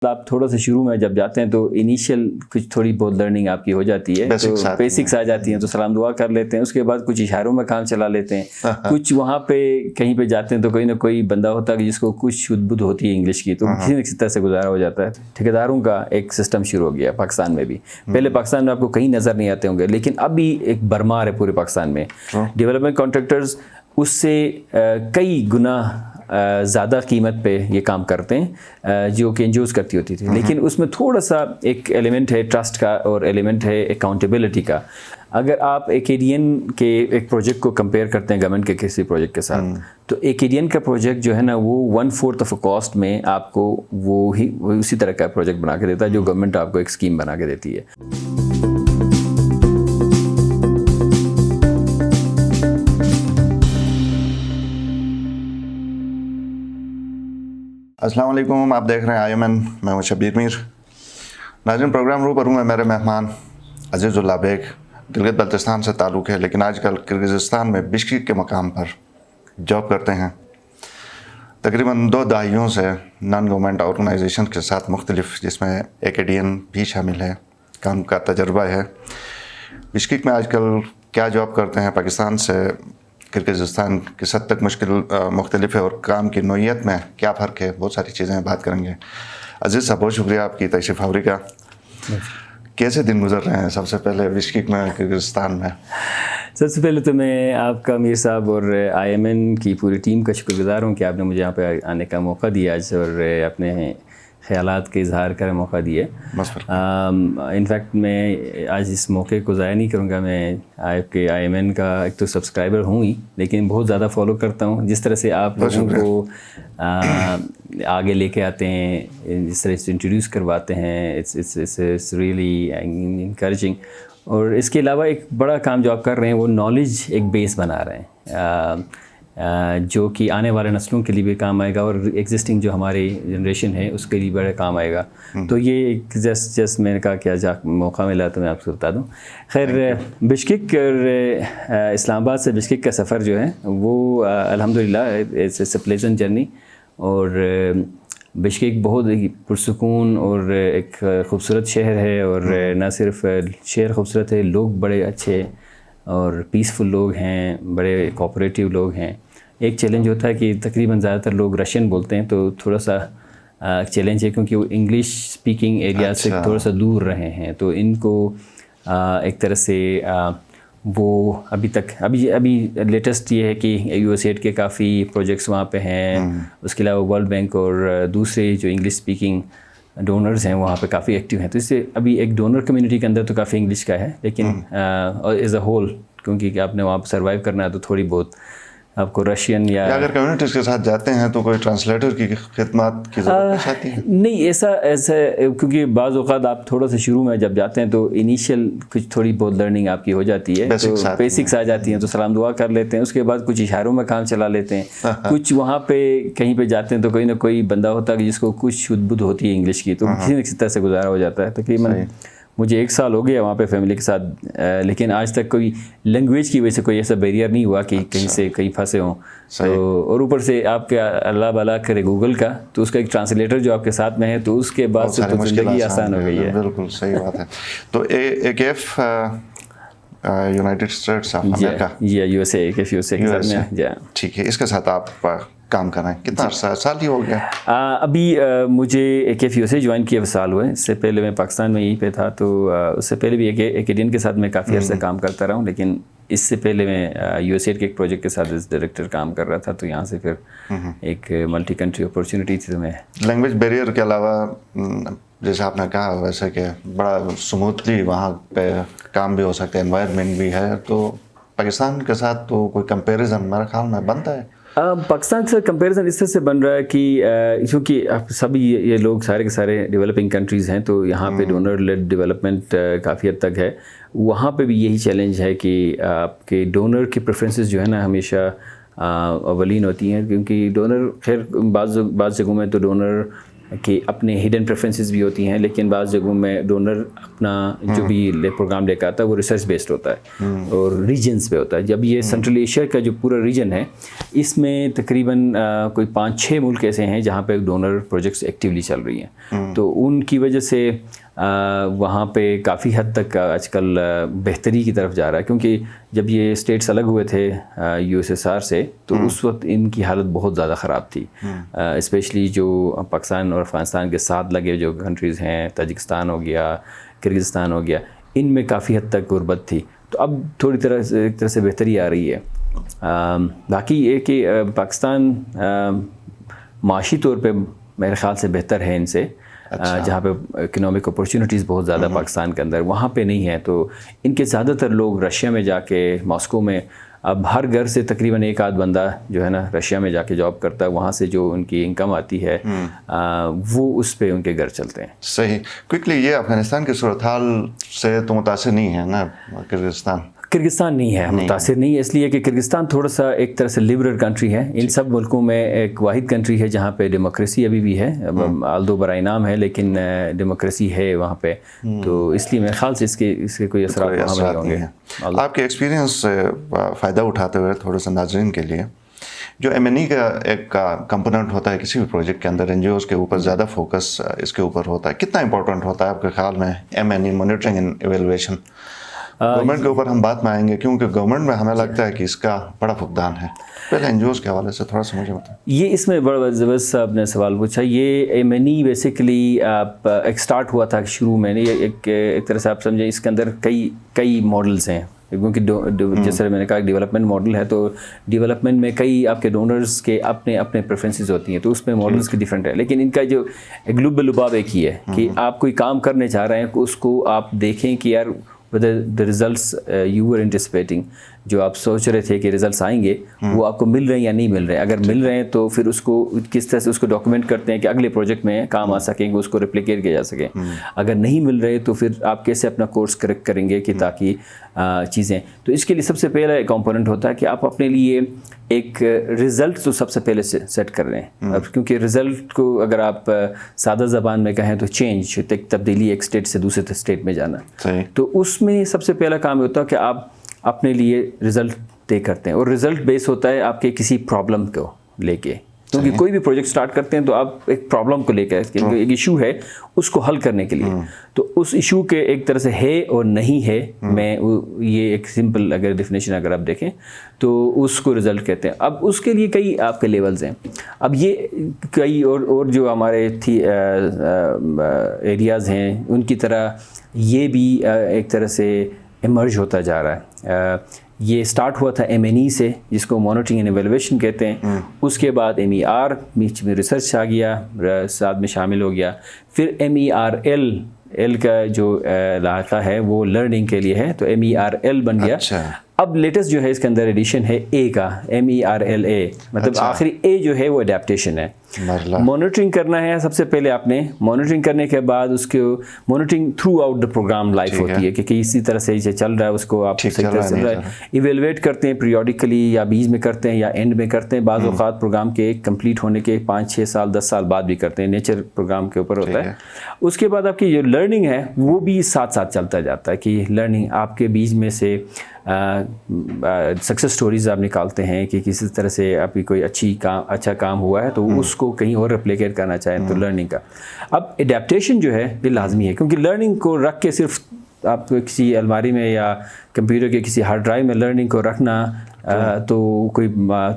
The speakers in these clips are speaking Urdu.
آپ تھوڑا سا شروع میں جب جاتے ہیں تو انیشیل کچھ تھوڑی بہت لرننگ آپ کی ہو جاتی ہے، تو بیسکس آ جاتی ہیں، تو سلام دعا کر لیتے ہیں، اس کے بعد کچھ اشاروں میں کام چلا لیتے ہیں، کچھ وہاں پہ کہیں پہ جاتے ہیں تو کوئی نہ کوئی بندہ ہوتا ہے جس کو کچھ شدھ بدھ ہوتی ہے انگلش کی، تو کسی نہ کسی طرح سے گزارا ہو جاتا ہے۔ ٹھیکیداروں کا ایک سسٹم شروع ہو گیا پاکستان میں بھی، پہلے پاکستان میں آپ کو کہیں نظر نہیں آتے ہوں گے، لیکن ابھی ایک بھرمار ہے پورے پاکستان میں۔ ڈیولپمنٹ کانٹریکٹرز اس سے کئی گنا زیادہ قیمت پہ یہ کام کرتے ہیں جو کہ انجوز کرتی ہوتی تھی، لیکن اس میں تھوڑا سا ایک ایلیمنٹ ہے ٹرسٹ کا اور ایلیمنٹ ہے اکاؤنٹیبلٹی کا۔ اگر آپ ایکیڈین کے ایک پروجیکٹ کو کمپیئر کرتے ہیں گورنمنٹ کے کسی پروجیکٹ کے ساتھ، تو ایکیڈین کا پروجیکٹ جو ہے نا وہ 1/4 آف کاسٹ میں آپ کو وہ اسی طرح کا پروجیکٹ بنا کے دیتا ہے جو گورنمنٹ آپ کو ایک اسکیم بنا کے دیتی ہے۔ السلام علیکم، آپ دیکھ رہے ہیں IMN، میں ہوں شبیر میر۔ ناظرین، پروگرام روبرو میں میرے مہمان عزیز اللہ بیگ، گلگت بلتستان سے تعلق ہے، لیکن آج کل کرغزستان میں بشکیک کے مقام پر جاب کرتے ہیں۔ تقریباً 2 دہائیوں سے نان گورنمنٹ آرگنائزیشن کے ساتھ مختلف، جس میں ایکیڈین بھی شامل ہے، کام کا تجربہ ہے۔ بشکیک میں آج کل کیا جاب کرتے ہیں، پاکستان سے کرغزستان کس حد تک مختلف ہے، اور کام کی نوعیت میں کیا فرق ہے، بہت ساری چیزیں بات کریں گے۔ عزیز صاحب، بہت شکریہ آپ کی تشریف آوری کا۔ کیسے دن گزر رہے ہیں سب سے پہلے بشکیک میں، کرغزستان میں؟ سب سے پہلے تو میں آپ کا میر صاحب اور IMN کی پوری ٹیم کا شکر گزار ہوں کہ آپ نے مجھے یہاں پہ آنے کا موقع دیا آج، اور اپنے خیالات کے اظہار کا موقع دیے۔ انفیکٹ میں آج اس موقع کو ضائع نہیں کروں گا۔ میں آپ کے IMN کا ایک تو سبسکرائبر ہوں ہی، لیکن بہت زیادہ فالو کرتا ہوں۔ جس طرح سے آپ لوگوں کو آگے لے کے آتے ہیں، جس طرح سے انٹروڈیوس کرواتے ہیں، اٹس ریئلی انکریجنگ۔ اور اس کے علاوہ ایک بڑا کام جو آپ کر رہے ہیں وہ نالج ایک بیس بنا رہے ہیں، جو کہ آنے والے نسلوں کے لیے بھی کام آئے گا، اور ایگزسٹنگ جو ہماری جنریشن ہے اس کے لیے بڑا کام آئے گا۔ تو یہ ایک جسٹ میں نے کہا کہ موقع ملا تو میں آپ کو بتا دوں۔ خیر، بشکیک اور اسلام آباد سے بشکیک کا سفر جو ہے وہ الحمدللہ اٹس اے پلیزنٹ جرنی، اور بشکیک بہت پرسکون اور ایک خوبصورت شہر ہے، اور نہ صرف شہر خوبصورت ہے، لوگ بڑے اچھے اور پیسفل لوگ ہیں، بڑے کوآپریٹیو لوگ ہیں۔ ایک چیلنج ہوتا ہے کہ تقریباً زیادہ تر لوگ رشین بولتے ہیں، تو تھوڑا سا چیلنج ہے کیونکہ وہ انگلش سپیکنگ ایریا سے تھوڑا سا دور رہے ہیں، تو ان کو ایک طرح سے وہ ابھی لیٹسٹ یہ ہے کہ USAID کے کافی پروجیکٹس وہاں پہ ہیں، اس کے علاوہ ورلڈ بینک اور دوسرے جو انگلش سپیکنگ ڈونرز ہیں وہاں پہ کافی ایکٹیو ہیں، تو اس سے ابھی ایک ڈونر کمیونٹی کے اندر تو کافی انگلش کا ہے، لیکن ایز اے ہول کیونکہ آپ نے وہاں پہ سروائیو کرنا ہے تو تھوڑی بہت آپ کو رشین یا اگر کمیونٹیز کے ساتھ جاتے ہیں تو کوئی ٹرانسلیٹر کی خدمات کی ضرورت پیش آتی ہے؟ نہیں، ایسا کیونکہ بعض اوقات آپ تھوڑا سا شروع میں جب جاتے ہیں تو انیشیل کچھ تھوڑی بہت لرننگ آپ کی ہو جاتی ہے، تو بیسکس آ جاتی ہیں، تو سلام دعا کر لیتے ہیں، اس کے بعد کچھ اشاروں میں کام چلا لیتے ہیں، کچھ وہاں پہ کہیں پہ جاتے ہیں تو کوئی نہ کوئی بندہ ہوتا ہے جس کو کچھ شدھ بدھ ہوتی ہے انگلش کی، تو کسی نہ کسی طرح سے گزارا ہو جاتا ہے۔ تقریباً مجھے 1 سال ہو گیا وہاں پہ فیملی کے ساتھ، لیکن آج تک کوئی لینگویج کی وجہ سے کوئی ایسا بیریئر نہیں ہوا کہ کہیں سے کہیں پھنسے ہوں۔ تو اور اوپر سے آپ کے اللہ بلا کرے گوگل کا، تو اس کا ایک ٹرانسلیٹر جو آپ کے ساتھ میں ہے، تو اس کے بعد سے تو زندگی آسان ہو گئی ہے۔ بالکل صحیح بات ہے۔ تو AKF United States of America, USA کے ساتھ میں، ٹھیک ہے، اس کے ساتھ آپ کام کر رہے ہیں کتنا عرصہ؟ سال ہی ہو گیا؟ ابھی مجھے AKF USA جوائن کیا 2 سال ہوئے۔ اس سے پہلے میں پاکستان میں یہیں پہ تھا، تو اس سے پہلے بھی ایکیڈین کے ساتھ میں کافی عرصہ کام کرتا رہا ہوں، لیکن اس سے پہلے میں USAID کے ایک پروجیکٹ کے ساتھ ایز ڈائریکٹر کام کر رہا تھا، تو یہاں سے پھر ایک ملٹی کنٹری اپورچونیٹی تھی۔ تو میں لینگویج بیریئر کے علاوہ، جیسے آپ نے کہا ویسے کہ بڑا سموتھلی وہاں پہ کام بھی ہو سکتا ہے، انوائرمنٹ بھی ہے، تو پاکستان کے ساتھ تو کوئی کمپیریزن میرے خیال میں بنتا ہے؟ پاکستان سے کمپیریزن اس طرح سے بن رہا ہے کہ چونکہ سبھی یہ لوگ سارے کے سارے ڈیولپنگ کنٹریز ہیں، تو یہاں پہ ڈونر لیڈ ڈیولپمنٹ کافی حد تک ہے۔ وہاں پہ بھی یہی چیلنج ہے کہ آپ کے ڈونر کی پریفرنسز جو ہے نا ہمیشہ اولین ہوتی ہیں، کیونکہ ڈونر خیر بعض جگہوں میں تو ڈونر کہ اپنے ہڈن پریفرنسز بھی ہوتی ہیں, لیکن بعض جگہوں میں ڈونر اپنا جو بھی پروگرام لے کے آتا ہے وہ ریسرچ بیسڈ ہوتا ہے اور ریجنز پہ ہوتا ہے. جب یہ سینٹرل ایشیا کا جو پورا ریجن ہے اس میں تقریباً کوئی 5-6 ملک ایسے ہیں جہاں پہ ڈونر پروجیکٹس ایکٹیولی چل رہی ہیں, تو ان کی وجہ سے وہاں پہ کافی حد تک آج کل بہتری کی طرف جا رہا ہے, کیونکہ جب یہ اسٹیٹس الگ ہوئے تھے USSR سے تو اس وقت ان کی حالت بہت زیادہ خراب تھی, اسپیشلی جو پاکستان اور افغانستان کے ساتھ لگے جو کنٹریز ہیں, تاجکستان ہو گیا, کرغزستان ہو گیا, ان میں کافی حد تک غربت تھی. تو اب تھوڑی ایک طرح سے بہتری آ رہی ہے. باقی یہ کہ پاکستان معاشی طور پہ میرے خیال سے بہتر ہے ان سے, جہاں پہ اکنامک اپورچونیٹیز بہت زیادہ پاکستان کے اندر, وہاں پہ نہیں ہے. تو ان کے زیادہ تر لوگ رشیا میں جا کے, ماسکو میں اب ہر گھر سے تقریباً 1-8 بندہ جو ہے نا رشیا میں جا کے جاب کرتا ہے, وہاں سے جو ان کی انکم آتی ہے وہ اس پہ ان کے گھر چلتے ہیں. صحیح. کوئکلی, یہ افغانستان کی صورتحال سے تو متاثر نہیں ہے نا کرغزستان نہیں ہے متاثر نہیں ہے, اس لیے کہ کرغزستان تھوڑا سا ایک طرح سے لبرل کنٹری ہے. ان سب ملکوں میں ایک واحد کنٹری ہے جہاں پہ ڈیموکریسی ابھی بھی ہے, آلدو برائے نام ہے لیکن ڈیموکریسی ہے وہاں پہ, تو اس لیے میرے خیال سے اس کے کوئی اثرات وہاں نہیں ہوں گے. آپ کے ایکسپیرینس سے فائدہ اٹھاتے ہوئے تھوڑا سا ناظرین کے لیے, جو M&E کا ایک کمپوننٹ ہوتا ہے کسی بھی پروجیکٹ کے اندر, NGOs کے اوپر زیادہ فوکس اس کے اوپر ہوتا ہے, کتنا امپورٹنٹ ہوتا ہے آپ کے خیال میں M&E, monitoring and evaluation? Government کے اوپر ہم بات میں آئیں گے, کیونکہ گورنمنٹ میں ہمیں لگتا ہے کہ اس کا بڑا فقدان ہے. پہلے NGOs کے حوالے سے تھوڑا سا مجھے بتائیں. یہ اس میں بڑا زبردست آپ نے سوال پوچھا. یہ M&E بیسیکلی ایک سٹارٹ ہوا تھا شروع میں, ایک طرح سے آپ سمجھیں اس کے اندر کئی ماڈلز ہیں, کیونکہ جیسے میں نے کہا ڈیولپمنٹ ماڈل ہے, تو ڈیولپمنٹ میں کئی آپ کے ڈونرز کے اپنے پریفرنسز ہوتی ہیں, تو اس میں ماڈلز کی ڈفرینٹ ہے, لیکن ان کا جو گلوبل لباب ایک ہی ہے کہ آپ کوئی کام کرنے چاہ رہے ہیں, اس کو آپ دیکھیں کہ یار whether the results you were anticipating, جو آپ سوچ رہے تھے کہ ریزلٹس آئیں گے وہ آپ کو مل رہے ہیں یا نہیں مل رہے ہیں. اگر مل رہے ہیں تو پھر اس کو کس طرح سے اس کو ڈاکومنٹ کرتے ہیں کہ اگلے پروجیکٹ میں کام آ سکیں گے, اس کو ریپلیکیٹ کیا جا سکے. اگر نہیں مل رہے تو پھر آپ کیسے اپنا کورس کریکٹ کریں گے کہ تاکہ چیزیں. تو اس کے لیے سب سے پہلا کمپوننٹ ہوتا ہے کہ آپ اپنے لیے ایک رزلٹ تو سب سے پہلے سے سیٹ کر رہے ہیں, کیونکہ رزلٹ کو اگر آپ سادہ زبان میں کہیں تو چینج, تبدیلی ایک اسٹیٹ سے دوسرے اسٹیٹ میں جانا. تو اس میں سب سے پہلا کام ہوتا ہے کہ آپ اپنے لیے رزلٹ طے کرتے ہیں, اور رزلٹ بیس ہوتا ہے آپ کے کسی پرابلم کو لے کے, کیونکہ کوئی بھی پروجیکٹ سٹارٹ کرتے ہیں تو آپ ایک پرابلم کو لے کے, ایک ایشو ہے اس کو حل کرنے کے لیے, تو اس ایشو کے ایک طرح سے ہے اور نہیں ہے, میں یہ ایک سمپل اگر ڈیفینیشن اگر آپ دیکھیں تو اس کو رزلٹ کہتے ہیں. اب اس کے لیے کئی آپ کے لیولز ہیں. اب یہ کئی اور جو ہمارے ایریاز ہیں ان کی طرح یہ بھی ایک طرح سے ایمرج ہوتا جا رہا ہے. یہ سٹارٹ ہوا تھا M&E سے, جس کو مانیٹرنگ اینڈ ایویلویشن کہتے ہیں. اس کے بعد MER بیچ میں ریسرچ آ گیا, ساتھ میں شامل ہو گیا. پھر MERL کا جو علاقہ ہے وہ لرننگ کے لیے ہے, تو MERL بن گیا. اب لیٹسٹ جو ہے اس کے اندر ایڈیشن ہے A کا, MERLA, مطلب آخری A جو ہے وہ اڈیپٹیشن ہے. مانیٹرنگ کرنا ہے سب سے پہلے آپ نے, مانیٹرنگ کرنے کے بعد اس کو monitoring throughout the programme life ہوتی ہے کہ کسی طرح سے یہ چل رہا ہے, اس کو آپ صحیح طرح سے ایویلویٹ کرتے ہیں پیریوڈیکلی, یا بیچ میں کرتے ہیں یا اینڈ میں کرتے ہیں. بعض اوقات پروگرام کے کمپلیٹ ہونے کے 5-6 سال 10 سال بعد بھی کرتے ہیں, نیچر پروگرام کے اوپر ہوتا ہے. اس کے بعد آپ کی جو لرننگ ہے وہ بھی ساتھ ساتھ چلتا جاتا ہے, کہ لرننگ آپ کے بیچ میں سے سکسیس سٹوریز آپ نکالتے ہیں کہ کسی طرح سے آپ کی کوئی اچھا کام ہوا ہے تو اس کو کہیں اور ریپلیکیٹ کرنا چاہیں تو لرننگ کا. اب اڈیپٹیشن جو ہے یہ لازمی ہے, کیونکہ لرننگ کو رکھ کے صرف آپ کسی الماری میں یا کمپیوٹر کے کسی ہارڈ ڈرائیو میں لرننگ کو رکھنا تو کوئی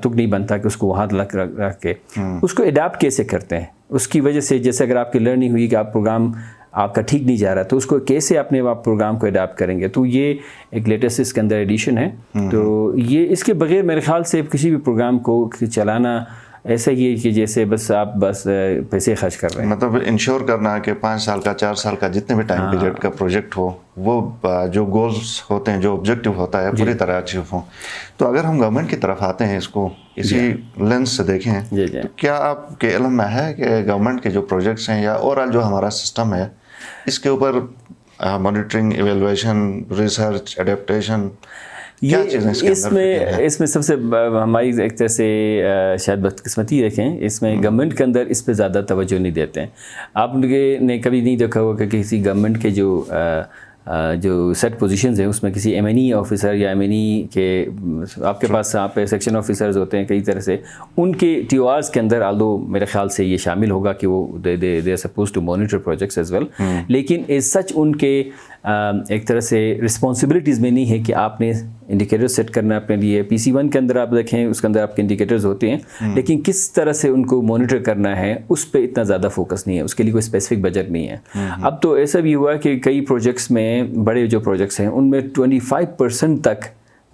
تک نہیں بنتا کہ اس کو وہاں رکھ کے اس کو اڈیپٹ کیسے کرتے ہیں. اس کی وجہ سے جیسے اگر آپ کی لرننگ ہوئی کہ آپ پروگرام آپ کا ٹھیک نہیں جا رہا تو اس کو کیسے اپنے آپ پروگرام کو اڈاپٹ کریں گے. تو یہ ایک لیٹسٹ اس کے اندر ایڈیشن ہے. تو یہ اس کے بغیر میرے خیال سے کسی بھی پروگرام کو چلانا ایسا ہی ہے کہ جیسے آپ پیسے خرچ کر رہے ہیں. مطلب انشور کرنا کہ 5 سال کا 4 سال کا جتنے بھی ٹائم پیریڈ کا پروجیکٹ ہو وہ جو گولز ہوتے ہیں جو آبجیکٹیو ہوتا ہے پوری طرح اچیو ہوں. تو اگر ہم گورنمنٹ کی طرف آتے ہیں اس کو اسی لینس سے دیکھیں تو کیا آپ کے علم میں ہے کہ گورنمنٹ کے جو پروجیکٹس ہیں یا اوور آل جو ہمارا سسٹم ہے اس کے اوپر مانیٹرنگ ایویلویشن ریسرچ ایڈیپٹیشن اس میں سب سے ہماری ایک طرح سے شاید بدقسمتی دیکھیں، اس میں گورنمنٹ کے اندر اس پہ زیادہ توجہ نہیں دیتے ہیں. آپ نے کبھی نہیں دیکھا ہوگا کہ کسی گورنمنٹ کے جو سیٹ پوزیشنز ہیں اس میں کسی ایم این ای آفیسر یا ایم این ای کے آپ کے پاس یہاں پہ سیکشن آفیسرز ہوتے ہیں کئی طرح سے، ان کے ٹی او آرز کے اندر آلدو میرے خیال سے یہ شامل ہوگا کہ وہ they are supposed to monitor projects as well, لیکن ایز سچ ان کے ایک طرح سے رسپانسبلٹیز میں نہیں ہے کہ آپ نے انڈیکیٹر سیٹ کرنا اپنے لیے. پی سی 1 کے اندر آپ دیکھیں اس کے اندر آپ کے انڈیکیٹرز ہوتے ہیں، لیکن کس طرح سے ان کو مانیٹر کرنا ہے اس پہ اتنا زیادہ فوکس نہیں ہے، اس کے لیے کوئی اسپیسیفک بجٹ نہیں ہے. اب تو ایسا بھی ہوا کہ کئی پروجیکٹس میں، بڑے جو پروجیکٹس ہیں ان میں 25% تک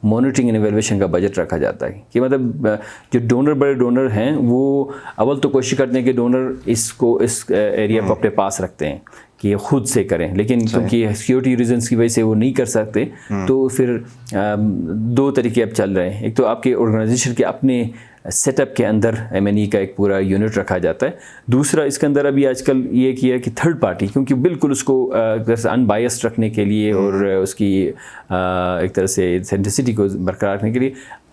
مانیٹرنگ اینڈ ایویلویشن کا بجٹ رکھا جاتا ہے. کہ مطلب جو بڑے ڈونر ہیں وہ اول تو کوشش کرتے ہیں کہ ڈونر اس ایریا کو اپنے پاس رکھتے ہیں کہ یہ خود سے کریں، لیکن کیونکہ سیکیورٹی ریزنس کی وجہ سے وہ نہیں کر سکتے، تو پھر دو طریقے اب چل رہے ہیں. ایک تو آپ کے آرگنائزیشن کے اپنے سیٹ اپ کے اندر ایم این ای کا ایک پورا یونٹ رکھا جاتا ہے. دوسرا اس کے اندر ابھی آج کل یہ کیا کہ تھرڈ پارٹی، کیونکہ بالکل اس کو ان بائسڈ رکھنے کے لیے اور اس کی ایک طرح سے سینٹیسٹی کو برقرار رکھنے کے لیے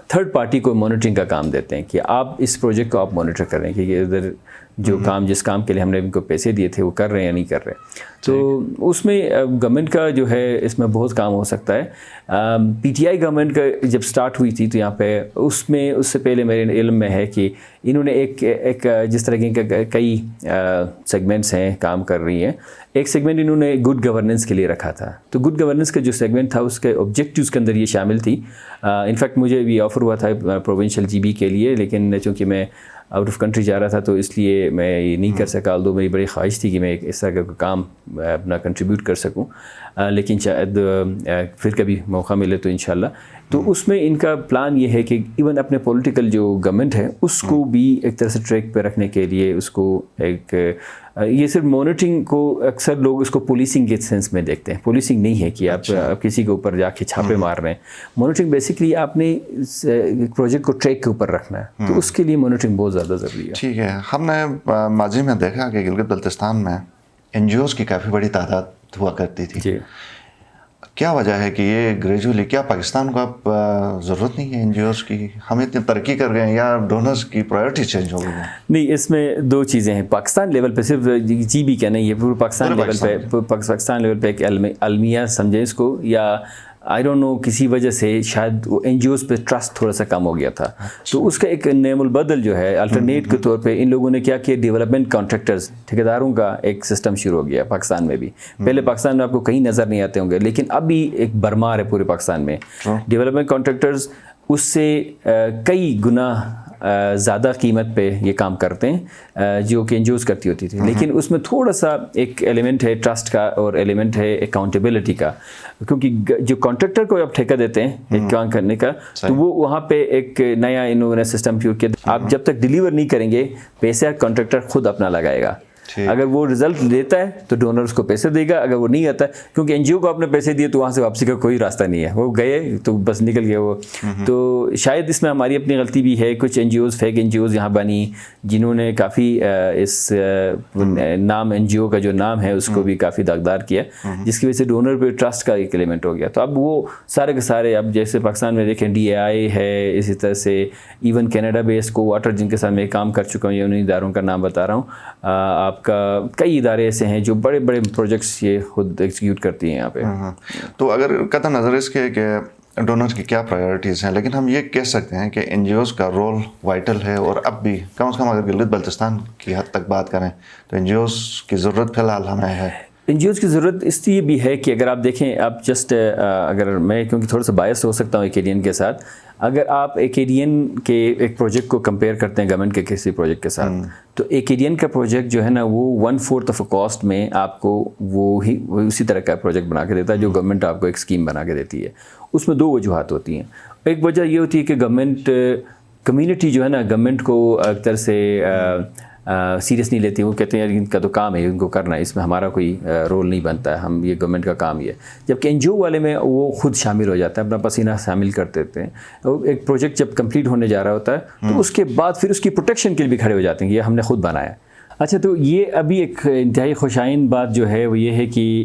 تھرڈ پارٹی کو مانیٹرنگ کا کام دیتے ہیں کہ آپ اس پروجیکٹ کو آپ مانیٹر کریں کہ یہ ادھر جو کام جس کام کے لیے ہم نے ان کو پیسے دیے تھے وہ کر رہے ہیں یا نہیں کر رہے. تو اس میں گورنمنٹ کا جو ہے اس میں بہت کام ہو سکتا ہے. پی ٹی آئی گورنمنٹ کا جب سٹارٹ ہوئی تھی تو یہاں پہ اس سے پہلے میرے علم میں ہے کہ انہوں نے ایک جس طرح کے کئی سیگمنٹس ہیں کام کر رہی ہیں. ایک سیگمنٹ انہوں نے گڈ گورننس کے لیے رکھا تھا. تو گڈ گورننس کا جو سیگمنٹ تھا اس کے آبجیکٹیوز کے اندر یہ شامل تھی. انفیکٹ مجھے بھی آفر ہوا تھا پروونشل جی بی کے لیے، لیکن چونکہ میں آؤٹ آف کنٹری جا رہا تھا تو اس لیے میں یہ نہیں کر سکا. آلدو میری بڑی خواہش تھی کہ میں اس طرح کا کام اپنا کنٹریبیوٹ کر سکوں، لیکن شاید پھر کبھی موقع ملے تو انشاءاللہ. تو اس میں ان کا پلان یہ ہے کہ ایون اپنے پولیٹیکل جو گورنمنٹ ہے اس کو بھی ایک طرح سے ٹریک پہ رکھنے کے لیے اس کو ایک یہ صرف مانیٹرنگ کو اکثر لوگ اس کو پولیسنگ کے سینس میں دیکھتے ہیں. پولیسنگ نہیں ہے کہ آپ کسی کے اوپر جا کے چھاپے مار رہے ہیں. مانیٹرنگ بیسکلی آپ نے پروجیکٹ کو ٹریک کے اوپر رکھنا ہے، تو اس کے لیے مانیٹرنگ بہت زیادہ ضروری ہے. ٹھیک ہے. ہم نے ماضی میں دیکھا کہ گلگت بلتستان میں این جی اوز کی کافی بڑی تعداد ہوا کرتی تھی. جی، کیا وجہ ہے کہ یہ گریجولی، کیا پاکستان کو اب ضرورت نہیں ہے این جی اوز کی؟ ہم اتنی ترقی کر گئے ہیں یا ڈونرز کی پرائیورٹی چینج ہو گئی ہے؟ نہیں، اس میں دو چیزیں ہیں. پاکستان لیول پہ صرف جی بی کیا نہیں ہے، پورے پاکستان لیول پہ ایک المیہ سمجھیں اس کو، یا آئی ڈونٹ نو کسی وجہ سے شاید وہ این جی اوز پہ ٹرسٹ تھوڑا سا کم ہو گیا تھا. تو اس کا ایک نعم البدل جو ہے الٹرنیٹ کے طور پہ ان لوگوں نے کیا کیا، ڈیولپمنٹ کانٹریکٹرز، ٹھیکیداروں کا ایک سسٹم شروع ہو گیا پاکستان میں بھی. پہلے پاکستان میں آپ کو کہیں نظر نہیں آتے ہوں گے، لیکن اب بھی ایک بھرمار ہے پورے پاکستان میں. ڈیولپمنٹ کانٹریکٹرز اس سے کئی گنا زیادہ قیمت پہ یہ کام کرتے ہیں جو کہ این جی اوز کرتی ہوتی تھی. لیکن اس میں تھوڑا سا ایک ایلیمنٹ ہے ٹرسٹ کا اور ایلیمنٹ ہے اکاؤنٹیبلٹی کا، کیونکہ جو کانٹریکٹر کو آپ ٹھیکہ دیتے ہیں ایک کام کرنے کا، تو وہ وہاں پہ ایک نیا انہوں نے سسٹم شروع کیا. آپ جب تک ڈیلیور نہیں کریں گے پیسہ کانٹریکٹر خود اپنا لگائے گا. اگر وہ رزلٹ دیتا ہے تو ڈونر اس کو پیسے دے گا، اگر وہ نہیں آتا ہے، کیونکہ این جی او کو آپ نے پیسے دیے تو وہاں سے واپسی کا کوئی راستہ نہیں ہے، وہ گئے تو بس نکل گئے وہ. تو شاید اس میں ہماری اپنی غلطی بھی ہے. کچھ N G Os, fake N G Os یہاں بنی جنہوں نے کافی اس نام این جی او کا جو نام ہے اس کو بھی کافی داغدار کیا، جس کی وجہ سے ڈونر پہ ٹرسٹ کا ایک ایلیمنٹ ہو گیا. تو اب وہ سارے کے سارے، اب جیسے پاکستان میں دیکھیں ڈی اے آئی ہے، اسی طرح سے ایون کینیڈا بیس کو واٹر جن کے ساتھ میں کام کر چکا ہوں، یہ انہیں اداروں کا نام بتا رہا ہوں. آپ کا کئی ادارے ایسے ہیں جو بڑے بڑے پروجیکٹس یہ خود ایگزیکیوٹ کرتی ہیں یہاں پہ. تو اگر قطع نظر اس کے کہ ڈونرز کی کیا پرائیورٹیز ہیں، لیکن ہم یہ کہہ سکتے ہیں کہ این جی اوز کا رول وائٹل ہے. اور اب بھی کم از کم اگر گلگت بلتستان کی حد تک بات کریں تو این جی اوز کی ضرورت فی الحال ہمیں ہے. این جی اوز کی ضرورت اس لیے بھی ہے کہ اگر آپ دیکھیں، آپ جسٹ اگر میں کیونکہ تھوڑا سا باعث ہو سکتا ہوں ایکیڈین کے ساتھ، اگر آپ ایکیڈین کے ایک پروجیکٹ کو کمپیئر کرتے ہیں گورنمنٹ کے کسی پروجیکٹ کے ساتھ، تو ایکیڈین کا پروجیکٹ جو ہے نا وہ 1/4 آف کاسٹ میں آپ کو وہ اسی طرح کا پروجیکٹ بنا کے دیتا ہے جو گورنمنٹ آپ کو ایک اسکیم بنا کے دیتی ہے. اس میں دو وجوہات ہوتی ہیں. ایک وجہ یہ ہوتی ہے کہ گورنمنٹ کمیونٹی جو ہے نا گورنمنٹ کو ایک طرح سے سیریس نہیں لیتی. وہ کہتے ہیں ان کا تو کام ہے، ان کو کرنا ہے، اس میں ہمارا کوئی رول نہیں بنتا ہے، ہم یہ گورنمنٹ کا کام ہی ہے. جبکہ این جی او والے میں وہ خود شامل ہو جاتا ہے، اپنا پسینہ شامل کر دیتے ہیں. ایک پروجیکٹ جب کمپلیٹ ہونے جا رہا ہوتا ہے تو اس کے بعد پھر اس کی پروٹیکشن کے لیے بھی کھڑے ہو جاتے ہیں کہ یہ ہم نے خود بنایا. اچھا، تو یہ ابھی ایک انتہائی خوشائن بات جو ہے وہ یہ ہے کہ